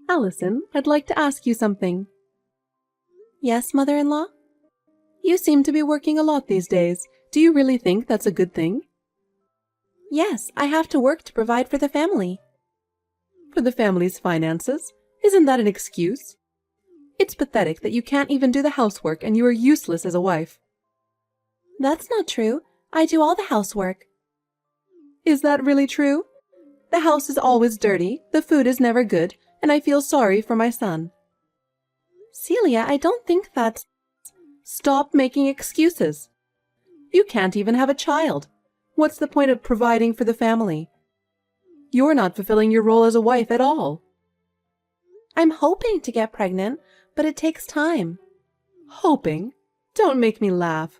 Allison, I'd like to ask you something. Yes, mother-in-law? You seem to be working a lot these days. Do you really think that's a good thing? Yes, I have to work to provide for the family. For the family's finances? Isn't that an excuse? It's pathetic that you can't even do the housework and you are useless as a wife. That's not true. I do all the housework. Is that really true? The house is always dirty, the food is never good, and I feel sorry for my son. Celia, I don't think that's... Stop making excuses. You can't even have a child. What's the point of providing for the family? You're not fulfilling your role as a wife at all. I'm hoping to get pregnant, but it takes time. Hoping? Don't make me laugh.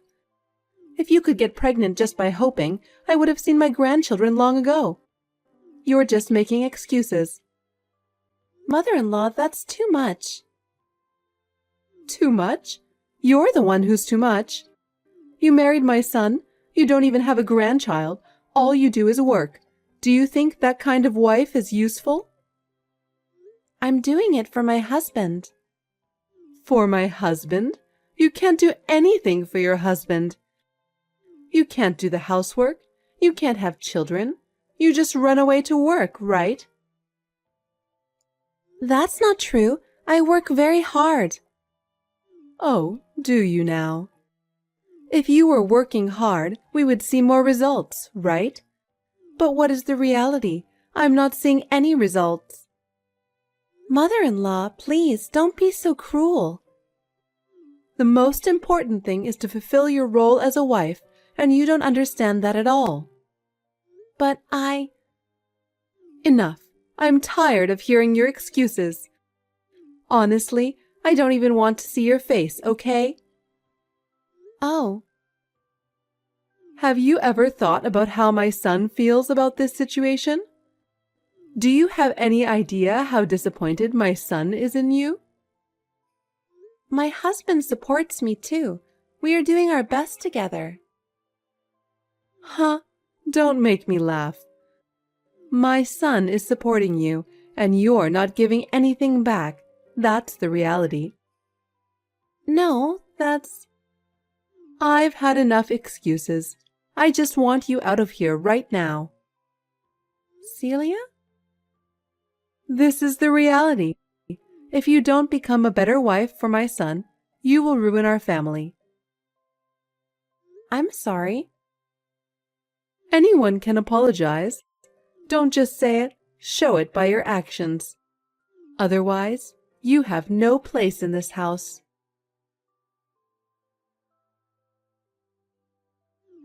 If you could get pregnant just by hoping, I would have seen my grandchildren long ago. You're just making excuses. Mother-in-law, that's too much. Too much? You're the one who's too much. You married my son. You don't even have a grandchild. All you do is work. Do you think that kind of wife is useful? I'm doing it for my husband. For my husband? You can't do anything for your husband. You can't do the housework. You can't have children. You just run away to work, right? That's not true. I work very hard. Oh, do you now? If you were working hard, we would see more results, right? But what is the reality? I'm not seeing any results. Mother-in-law, please, don't be so cruel. The most important thing is to fulfill your role as a wife, and you don't understand that at all. But Enough. I'm tired of hearing your excuses. Honestly, I don't even want to see your face, okay? Oh. Have you ever thought about how my son feels about this situation? Do you have any idea how disappointed my son is in you? My husband supports me too. We are doing our best together. Huh? Don't make me laugh. My son is supporting you, and you're not giving anything back. That's the reality. No, that's... I've had enough excuses. I just want you out of here right now. Celia? This is the reality. If you don't become a better wife for my son, you will ruin our family. I'm sorry. Anyone can apologize. Don't just say it, show it by your actions. Otherwise, you have no place in this house.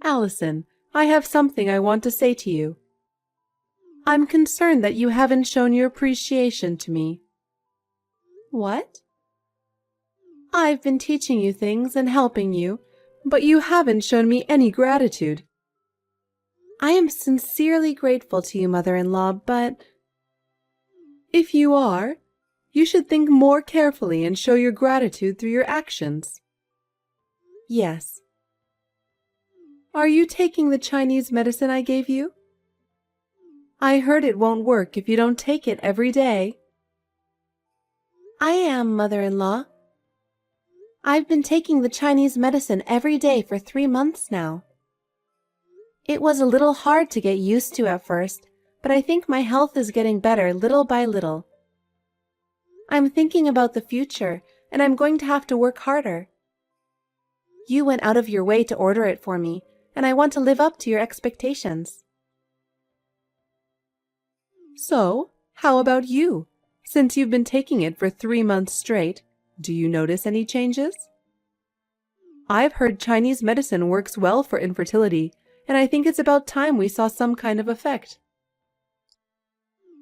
Allison, I have something I want to say to you. I'm concerned that you haven't shown your appreciation to me. What? I've been teaching you things and helping you, but you haven't shown me any gratitude. I am sincerely grateful to you, mother-in-law, but... If you are, you should think more carefully and show your gratitude through your actions. Yes. Are you taking the Chinese medicine I gave you? I heard it won't work if you don't take it every day. I am, mother-in-law. I've been taking the Chinese medicine every day for 3 months now. It was a little hard to get used to at first, but I think my health is getting better little by little. I'm thinking about the future, and I'm going to have to work harder. You went out of your way to order it for me, and I want to live up to your expectations. So, how about you? Since you've been taking it for 3 months straight, do you notice any changes? I've heard Chinese medicine works well for infertility, and I think it's about time we saw some kind of effect.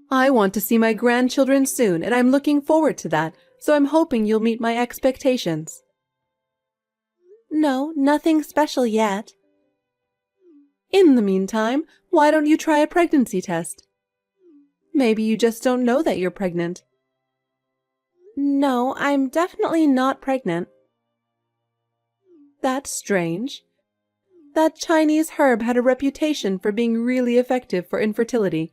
I want to see my grandchildren soon, and I'm looking forward to that, so I'm hoping you'll meet my expectations. No, nothing special yet. In the meantime, why don't you try a pregnancy test? Maybe you just don't know that you're pregnant. No, I'm definitely not pregnant. That's strange. That Chinese herb had a reputation for being really effective for infertility.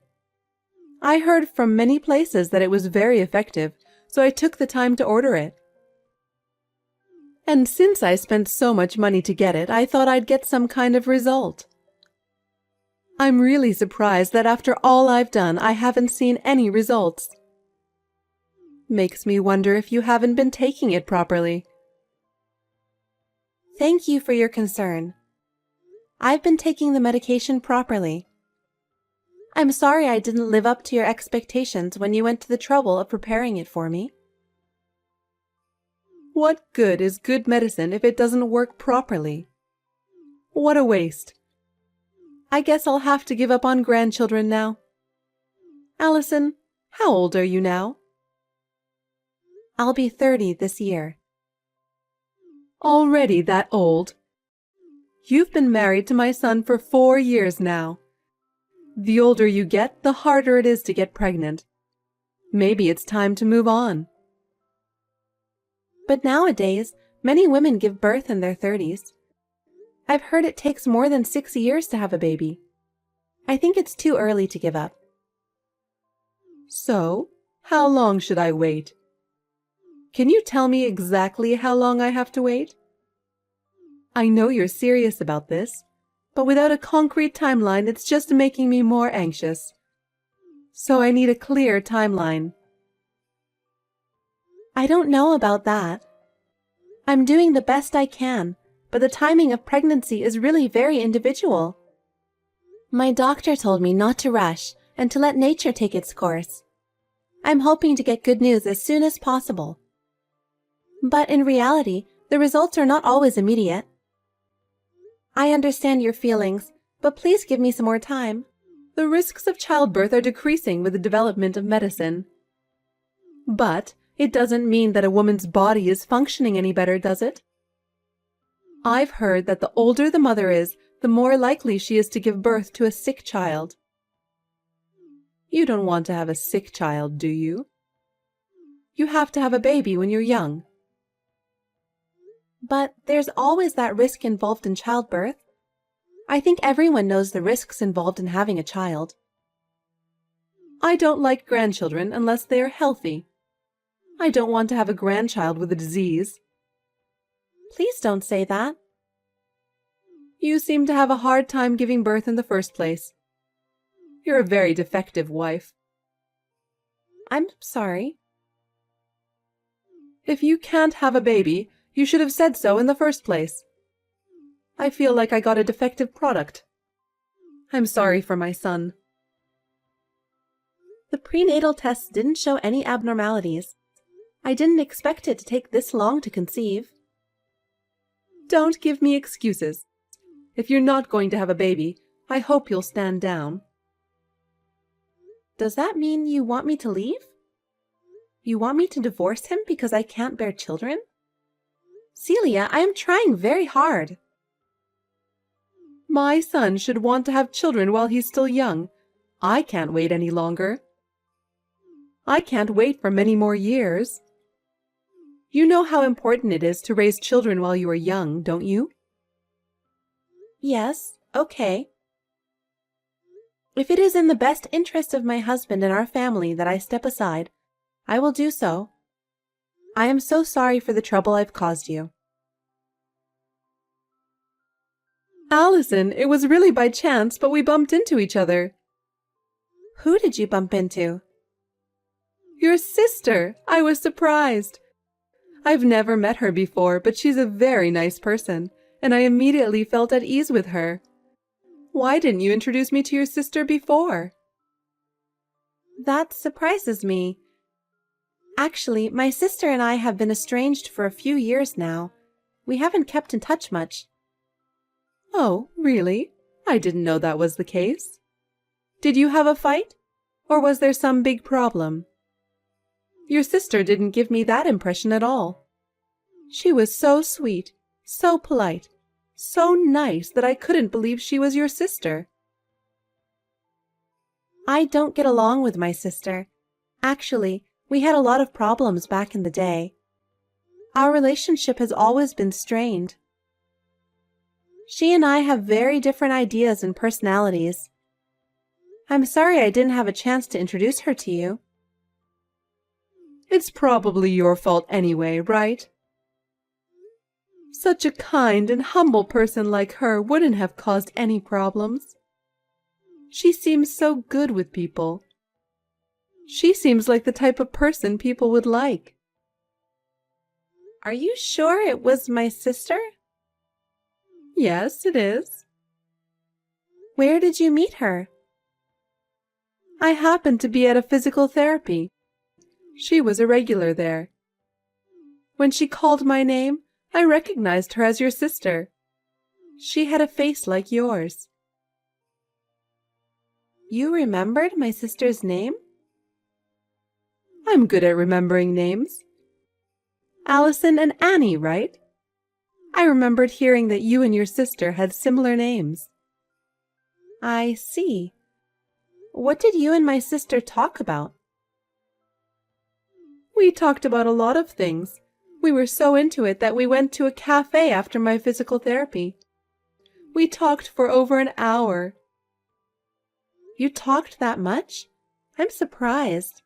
I heard from many places that it was very effective, so I took the time to order it. And since I spent so much money to get it, I thought I'd get some kind of result. I'm really surprised that after all I've done, I haven't seen any results. Makes me wonder if you haven't been taking it properly. Thank you for your concern. I've been taking the medication properly. I'm sorry I didn't live up to your expectations when you went to the trouble of preparing it for me. What good is good medicine if it doesn't work properly? What a waste. I guess I'll have to give up on grandchildren now. Allison, how old are you now? I'll be 30 this year. Already that old? You've been married to my son for 4 years now. The older you get, the harder it is to get pregnant. Maybe it's time to move on. But nowadays, many women give birth in their 30s. I've heard it takes more than 6 years to have a baby. I think it's too early to give up. So, how long should I wait? Can you tell me exactly how long I have to wait? I know you're serious about this, but without a concrete timeline, it's just making me more anxious. So I need a clear timeline. I don't know about that. I'm doing the best I can, but the timing of pregnancy is really very individual. My doctor told me not to rush and to let nature take its course. I'm hoping to get good news as soon as possible. But in reality, the results are not always immediate. I understand your feelings, but please give me some more time. The risks of childbirth are decreasing with the development of medicine. But it doesn't mean that a woman's body is functioning any better, does it? I've heard that the older the mother is, the more likely she is to give birth to a sick child. You don't want to have a sick child, do you? You have to have a baby when you're young. But there's always that risk involved in childbirth. I think everyone knows the risks involved in having a child. I don't like grandchildren unless they are healthy. I don't want to have a grandchild with a disease. Please don't say that. You seem to have a hard time giving birth in the first place. You're a very defective wife. I'm sorry. If you can't have a baby, you should have said so in the first place. I feel like I got a defective product. I'm sorry for my son. The prenatal tests didn't show any abnormalities. I didn't expect it to take this long to conceive. Don't give me excuses. If you're not going to have a baby, I hope you'll stand down. Does that mean you want me to leave? You want me to divorce him because I can't bear children? Celia, I am trying very hard. My son should want to have children while he's still young. I can't wait any longer. I can't wait for many more years. You know how important it is to raise children while you are young, don't you? Yes, okay. If it is in the best interest of my husband and our family that I step aside, I will do so. I am so sorry for the trouble I've caused you. Allison, it was really by chance, but we bumped into each other. Who did you bump into? Your sister. I was surprised. I've never met her before, but she's a very nice person, and I immediately felt at ease with her. Why didn't you introduce me to your sister before? That surprises me. Actually, my sister and I have been estranged for a few years now. We haven't kept in touch much. Oh, really? I didn't know that was the case. Did you have a fight? Or was there some big problem? Your sister didn't give me that impression at all. She was so sweet, so polite, so nice that I couldn't believe she was your sister. I don't get along with my sister. Actually, we had a lot of problems back in the day. Our relationship has always been strained. She and I have very different ideas and personalities. I'm sorry I didn't have a chance to introduce her to you. It's probably your fault anyway, right? Such a kind and humble person like her wouldn't have caused any problems. She seems so good with people. She seems like the type of person people would like. Are you sure it was my sister? Yes, it is. Where did you meet her? I happened to be at a physical therapy. She was a regular there. When she called my name, I recognized her as your sister. She had a face like yours. You remembered my sister's name? I'm good at remembering names. Allison and Annie, right? I remembered hearing that you and your sister had similar names. I see. What did you and my sister talk about? We talked about a lot of things. We were so into it that we went to a cafe after my physical therapy. We talked for over an hour. You talked that much? I'm surprised.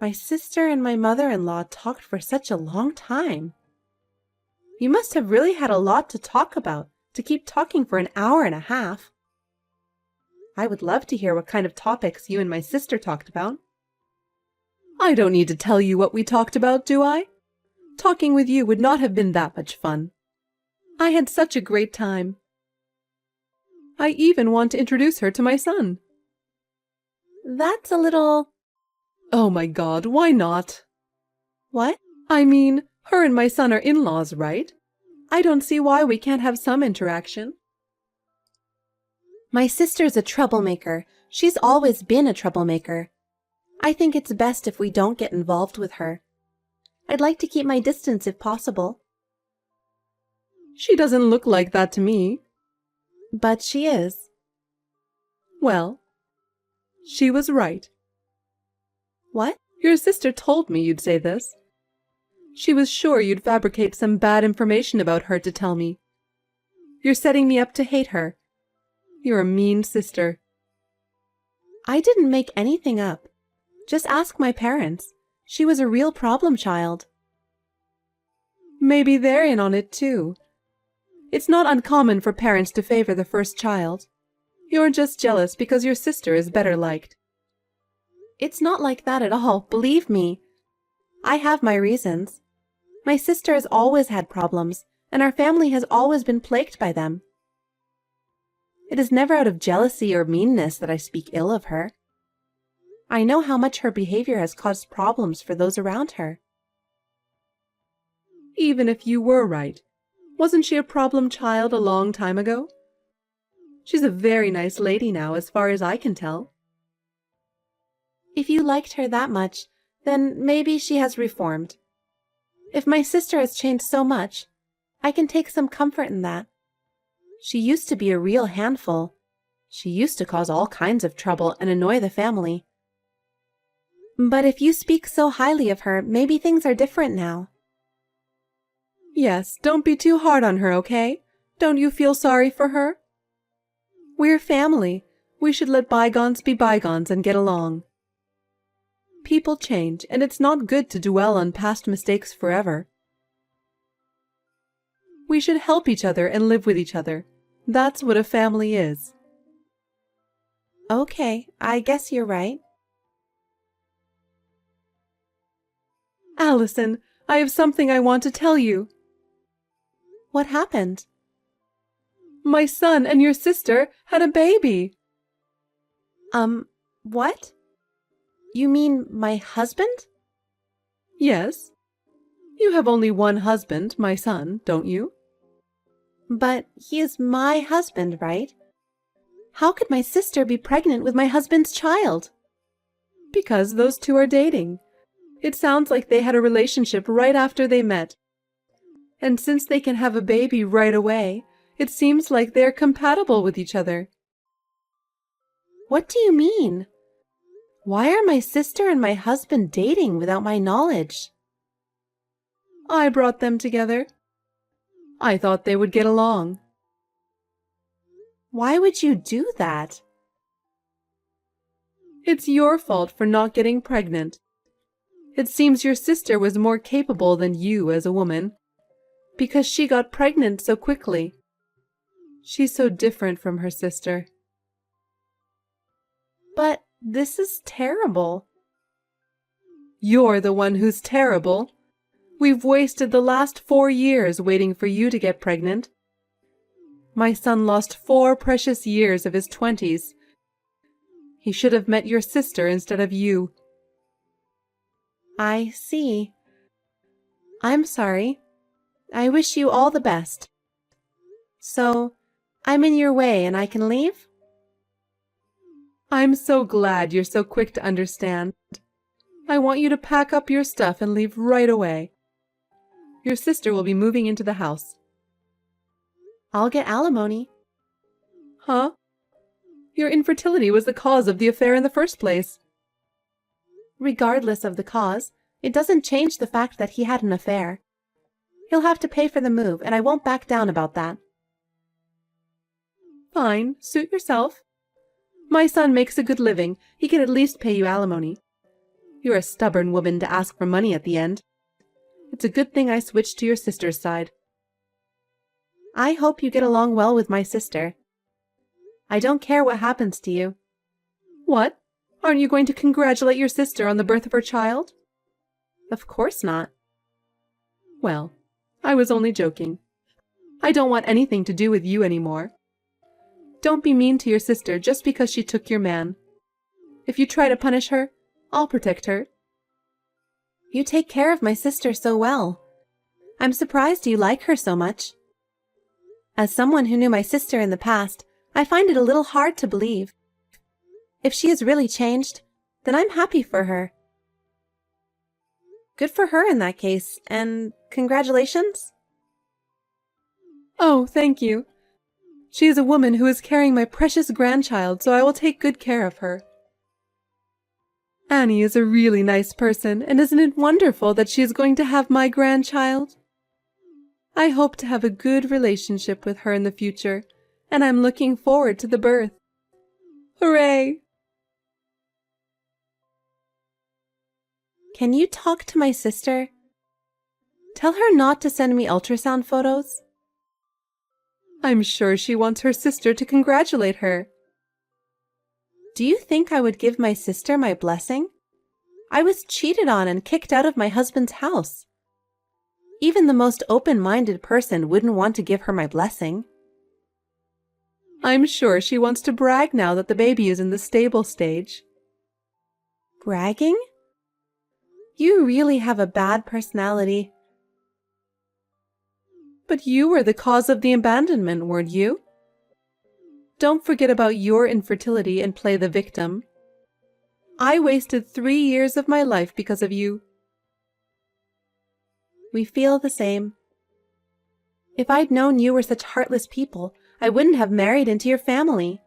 My sister and my mother-in-law talked for such a long time. You must have really had a lot to talk about to keep talking for an hour and a half. I would love to hear what kind of topics you and my sister talked about. I don't need to tell you what we talked about, do I? Talking with you would not have been that much fun. I had such a great time. I even want to introduce her to my son. That's a little... Oh my God, why not? What? I mean, her and my son are in-laws, right? I don't see why we can't have some interaction. My sister's a troublemaker. She's always been a troublemaker. I think it's best if we don't get involved with her. I'd like to keep my distance if possible. She doesn't look like that to me. But she is. Well, she was right. What? Your sister told me you'd say this. She was sure you'd fabricate some bad information about her to tell me. You're setting me up to hate her. You're a mean sister. I didn't make anything up. Just ask my parents. She was a real problem child. Maybe they're in on it too. It's not uncommon for parents to favor the first child. You're just jealous because your sister is better liked. It's not like that at all, believe me. I have my reasons. My sister has always had problems, and our family has always been plagued by them. It is never out of jealousy or meanness that I speak ill of her. I know how much her behavior has caused problems for those around her. Even if you were right, wasn't she a problem child a long time ago? She's a very nice lady now, as far as I can tell. If you liked her that much, then maybe she has reformed. If my sister has changed so much, I can take some comfort in that. She used to be a real handful. She used to cause all kinds of trouble and annoy the family. But if you speak so highly of her, maybe things are different now. Yes, don't be too hard on her, okay? Don't you feel sorry for her? We're family. We should let bygones be bygones and get along. People change, and it's not good to dwell on past mistakes forever. We should help each other and live with each other. That's what a family is. Okay, I guess you're right. Allison, I have something I want to tell you. What happened? My son and your sister had a baby. What? You mean my husband? Yes. You have only one husband, my son, don't you? But he is my husband, right? How could my sister be pregnant with my husband's child? Because those two are dating. It sounds like they had a relationship right after they met. And since they can have a baby right away, it seems like they're compatible with each other. What do you mean? Why are my sister and my husband dating without my knowledge? I brought them together. I thought they would get along. Why would you do that? It's your fault for not getting pregnant. It seems your sister was more capable than you as a woman, because she got pregnant so quickly. She's so different from her sister. But this is terrible. You're the one who's terrible. We've wasted the last 4 years waiting for you to get pregnant. My son lost 4 precious years of his 20s. He should have met your sister instead of you. I see. I'm sorry. I wish you all the best. So, I'm in your way and I can leave? I'm so glad you're so quick to understand. I want you to pack up your stuff and leave right away. Your sister will be moving into the house. I'll get alimony. Huh? Your infertility was the cause of the affair in the first place. Regardless of the cause, it doesn't change the fact that he had an affair. He'll have to pay for the move, and I won't back down about that. Fine, suit yourself. My son makes a good living. He can at least pay you alimony. You're a stubborn woman to ask for money at the end. It's a good thing I switched to your sister's side. I hope you get along well with my sister. I don't care what happens to you. What? Aren't you going to congratulate your sister on the birth of her child? Of course not. Well, I was only joking. I don't want anything to do with you anymore. Don't be mean to your sister just because she took your man. If you try to punish her, I'll protect her. You take care of my sister so well. I'm surprised you like her so much. As someone who knew my sister in the past, I find it a little hard to believe. If she has really changed, then I'm happy for her. Good for her in that case, and congratulations. Oh, thank you. She is a woman who is carrying my precious grandchild, so I will take good care of her. Annie is a really nice person, and isn't it wonderful that she is going to have my grandchild? I hope to have a good relationship with her in the future, and I'm looking forward to the birth. Hooray! Can you talk to my sister? Tell her not to send me ultrasound photos. I'm sure she wants her sister to congratulate her. Do you think I would give my sister my blessing? I was cheated on and kicked out of my husband's house. Even the most open-minded person wouldn't want to give her my blessing. I'm sure she wants to brag now that the baby is in the stable stage. Bragging? You really have a bad personality. But you were the cause of the abandonment, weren't you? Don't forget about your infertility and play the victim. I wasted 3 years of my life because of you. We feel the same. If I'd known you were such heartless people, I wouldn't have married into your family.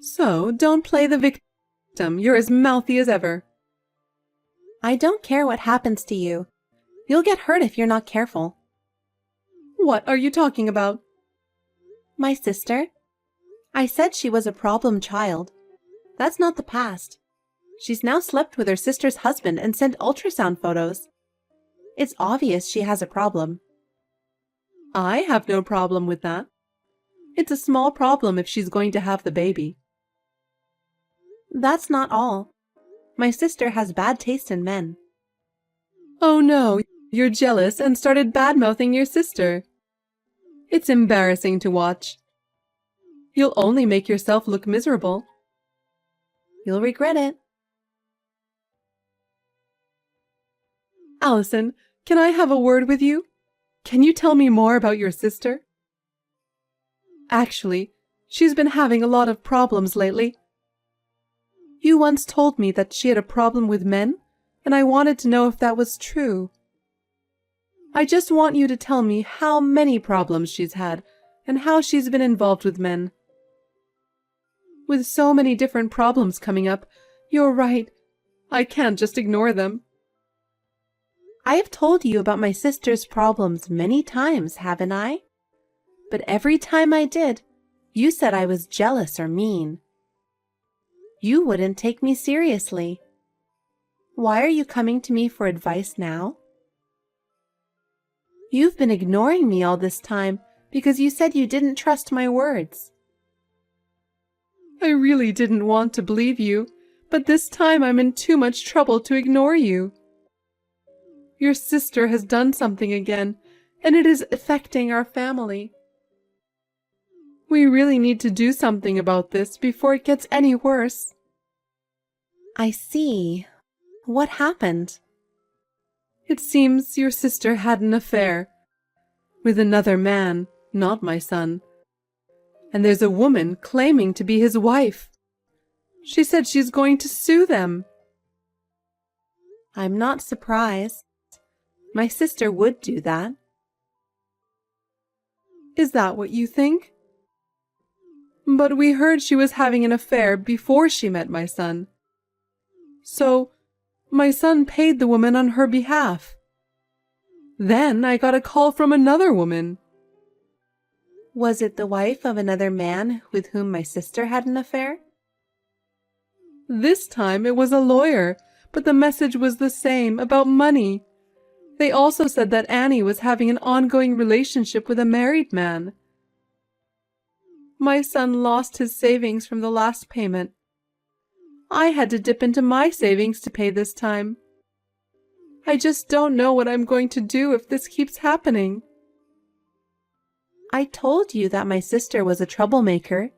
So, don't play the victim. You're as mouthy as ever. I don't care what happens to you. You'll get hurt if you're not careful. What are you talking about? My sister. I said she was a problem child. That's not the past. She's now slept with her sister's husband and sent ultrasound photos. It's obvious she has a problem. I have no problem with that. It's a small problem if she's going to have the baby. That's not all. My sister has bad taste in men. Oh no, you're jealous and started bad-mouthing your sister. It's embarrassing to watch. You'll only make yourself look miserable. You'll regret it. Allison, can I have a word with you? Can you tell me more about your sister? Actually, she's been having a lot of problems lately. You once told me that she had a problem with men, and I wanted to know if that was true. I just want you to tell me how many problems she's had, and how she's been involved with men. With so many different problems coming up, you're right. I can't just ignore them. I have told you about my sister's problems many times, haven't I? But every time I did, you said I was jealous or mean. You wouldn't take me seriously. Why are you coming to me for advice now? You've been ignoring me all this time because you said you didn't trust my words. I really didn't want to believe you, but this time I'm in too much trouble to ignore you. Your sister has done something again, and it is affecting our family. We really need to do something about this before it gets any worse. I see. What happened? It seems your sister had an affair with another man, not my son. And there's a woman claiming to be his wife. She said she's going to sue them. I'm not surprised. My sister would do that. Is that what you think? But we heard she was having an affair before she met my son. So, my son paid the woman on her behalf. Then I got a call from another woman. Was it the wife of another man with whom my sister had an affair? This time it was a lawyer, but the message was the same, about money. They also said that Annie was having an ongoing relationship with a married man. My son lost his savings from the last payment. I had to dip into my savings to pay this time. I just don't know what I'm going to do if this keeps happening. I told you that my sister was a troublemaker.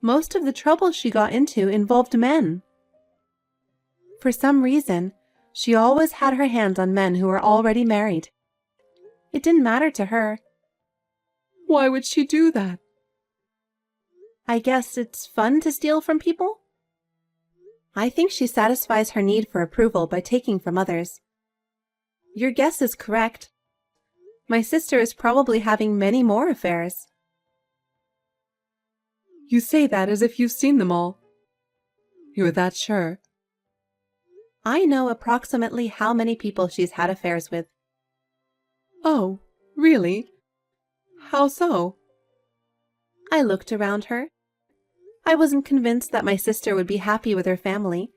Most of the trouble she got into involved men. For some reason, she always had her hands on men who were already married. It didn't matter to her. Why would she do that? I guess it's fun to steal from people? I think she satisfies her need for approval by taking from others. Your guess is correct. My sister is probably having many more affairs. You say that as if you've seen them all. You're that sure? I know approximately how many people she's had affairs with. Oh, really? How so? I looked around her. I wasn't convinced that my sister would be happy with her family.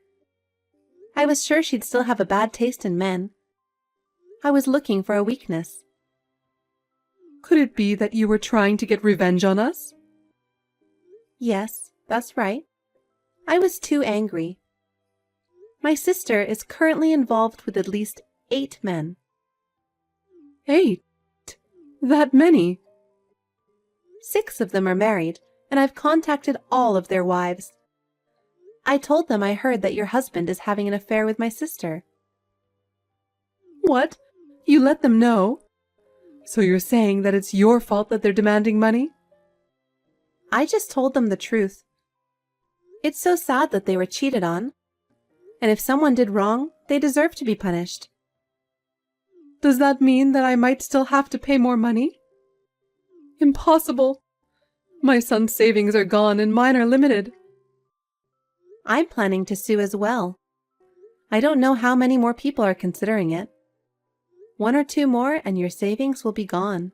I was sure she'd still have a bad taste in men. I was looking for a weakness. Could it be that you were trying to get revenge on us? Yes, that's right. I was too angry. My sister is currently involved with at least 8 men. 8? That many? 6 of them are married, and I've contacted all of their wives. I told them I heard that your husband is having an affair with my sister. What? You let them know? So you're saying that it's your fault that they're demanding money? I just told them the truth. It's so sad that they were cheated on. And if someone did wrong, they deserve to be punished. Does that mean that I might still have to pay more money? Impossible. My son's savings are gone and mine are limited. I'm planning to sue as well. I don't know how many more people are considering it. 1 or 2 more and your savings will be gone.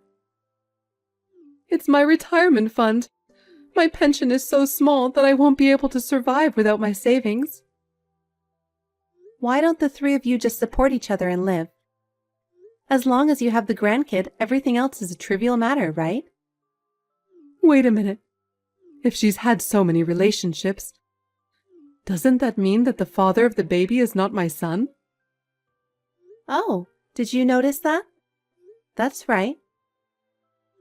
It's my retirement fund. My pension is so small that I won't be able to survive without my savings. Why don't the 3 of you just support each other and live? As long as you have the grandkid, everything else is a trivial matter, right? Wait a minute. If she's had so many relationships, doesn't that mean that the father of the baby is not my son? Oh, did you notice that? That's right.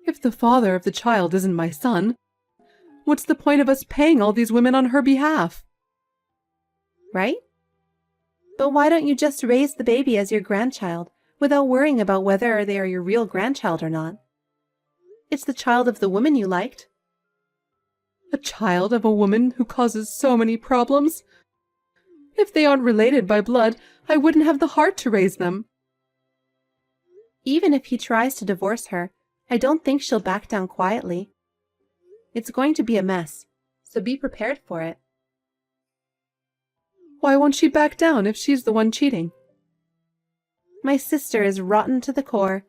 If the father of the child isn't my son, what's the point of us paying all these women on her behalf? Right? But why don't you just raise the baby as your grandchild without worrying about whether they are your real grandchild or not? It's the child of the woman you liked. A child of a woman who causes so many problems? If they aren't related by blood, I wouldn't have the heart to raise them. Even if he tries to divorce her, I don't think she'll back down quietly. It's going to be a mess, so be prepared for it. Why won't she back down if she's the one cheating? My sister is rotten to the core.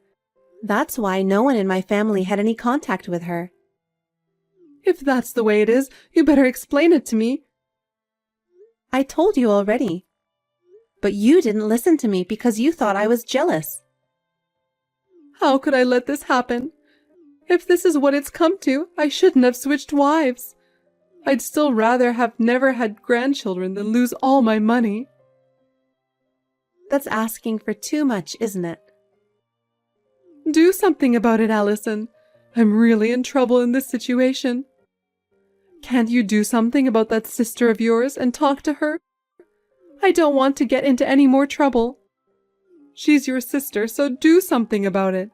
That's why no one in my family had any contact with her. If that's the way it is, you better explain it to me. I told you already. But you didn't listen to me because you thought I was jealous. How could I let this happen? If this is what it's come to, I shouldn't have switched wives. I'd still rather have never had grandchildren than lose all my money. That's asking for too much, isn't it? Do something about it, Allison. I'm really in trouble in this situation. Can't you do something about that sister of yours and talk to her? I don't want to get into any more trouble. She's your sister, so do something about it.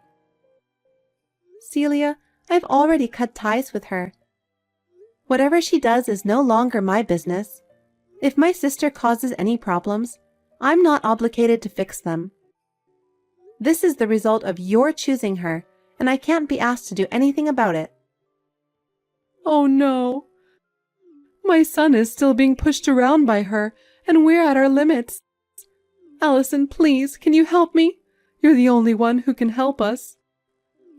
Celia, I've already cut ties with her. Whatever she does is no longer my business. If my sister causes any problems, I'm not obligated to fix them. This is the result of your choosing her, and I can't be asked to do anything about it. Oh no. My son is still being pushed around by her, and we're at our limits. Allison, please, can you help me? You're the only one who can help us.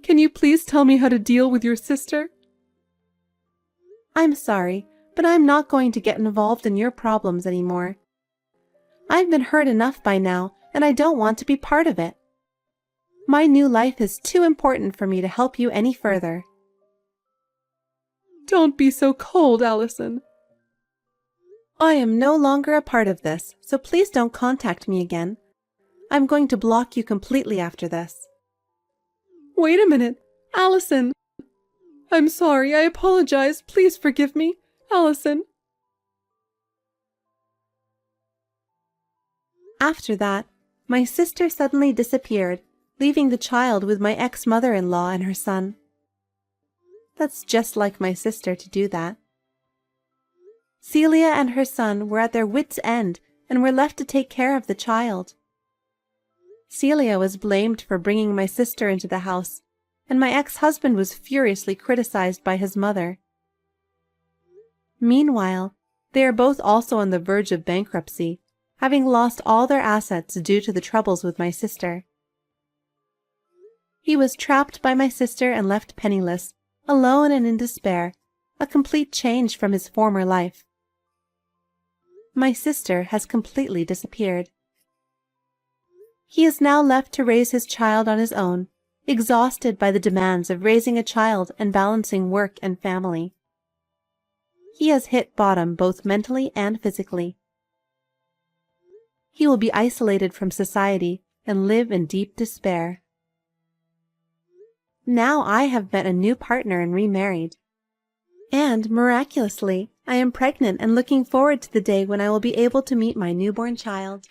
Can you please tell me how to deal with your sister? I'm sorry, but I'm not going to get involved in your problems anymore. I've been hurt enough by now, and I don't want to be part of it. My new life is too important for me to help you any further. Don't be so cold, Allison. I am no longer a part of this, so please don't contact me again. I'm going to block you completely after this. Wait a minute, Allison. I'm sorry, I apologize. Please forgive me, Allison. After that, my sister suddenly disappeared, leaving the child with my ex-mother-in-law and her son. That's just like my sister to do that. Celia and her son were at their wits' end and were left to take care of the child. Celia was blamed for bringing my sister into the house, and my ex-husband was furiously criticized by his mother. Meanwhile, they are both also on the verge of bankruptcy, having lost all their assets due to the troubles with my sister. He was trapped by my sister and left penniless, alone and in despair, a complete change from his former life. My sister has completely disappeared. He is now left to raise his child on his own, exhausted by the demands of raising a child and balancing work and family. He has hit bottom both mentally and physically. He will be isolated from society and live in deep despair. Now I have met a new partner and remarried. And, miraculously, I am pregnant and looking forward to the day when I will be able to meet my newborn child.